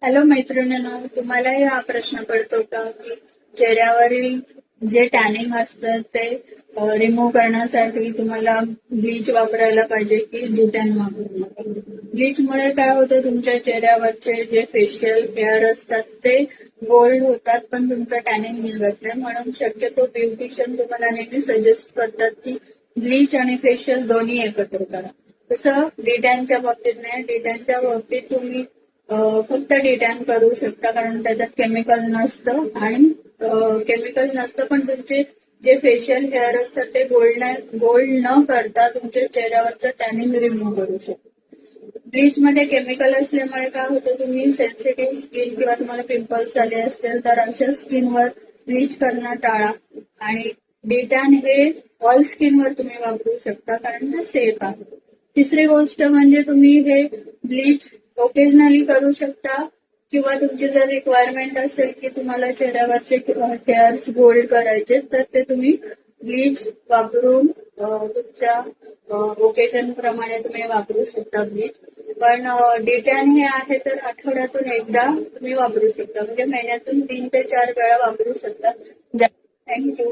Hello मैत्रिणींनो, तुम्हालाही हा प्रश्न पडतो का की चेहऱ्यावरील जे टॅनिंग असतं ते रिमूव्ह करण्यासाठी तुम्हाला ब्लीच वापरायला पाहिजे की डिटॅन वापरायला पाहिजे? ब्लीचमुळे काय होतं, तुमच्या चेहऱ्यावरचे जे फेशियल हेअर असतात ते गोल्ड होतात, पण तुमचं टॅनिंग निघत नाही. म्हणून शक्यतो ब्युटिशियन तुम्हाला नेहमी सजेस्ट करतात की ब्लीच आणि फेशियल दोन्ही एकत्र करा. तसं डिटॅनच्या बाबतीत नाही. डिटॅनच्या बाबतीत तुम्ही फक्त डिटॅन करू शकता, कारण त्याच्यात केमिकल नसतं आणि केमिकल नसतं, पण तुमचे जे फेशियल हेअर असतात ते गोल्ड न करता तुमच्या चेहऱ्यावरचं टॅनिंग रिमूव्ह करू शकतो. ब्लीच मध्ये केमिकल असल्यामुळे काय होतं, तुम्ही सेन्सिटिव्ह स्किन किंवा तुम्हाला पिंपल्स आले असतील तर अशा स्किनवर ब्लीच करणं टाळा. आणि डिटॅन हे ऑल स्किनवर तुम्ही वापरू शकता, कारण ते सेफ आहे. तिसरी गोष्ट म्हणजे तुम्ही हे ब्लीच ओकेजनली करू शकता, किंवा तुमची जर रिक्वायरमेंट असेल की तुम्हाला चेहऱ्यावरचे हेअर्स गोल्ड करायचे, तर ते तुम्ही ब्लीच वापरून तुमच्या ओकेजन प्रमाणे तुम्ही वापरू शकता ब्लीच. पण डिटॅन हे आहे तर आठवड्यातून एकदा तुम्ही वापरू शकता, म्हणजे महिन्यातून 3 ते 4 वेळा वापरू शकता. थँक्यू.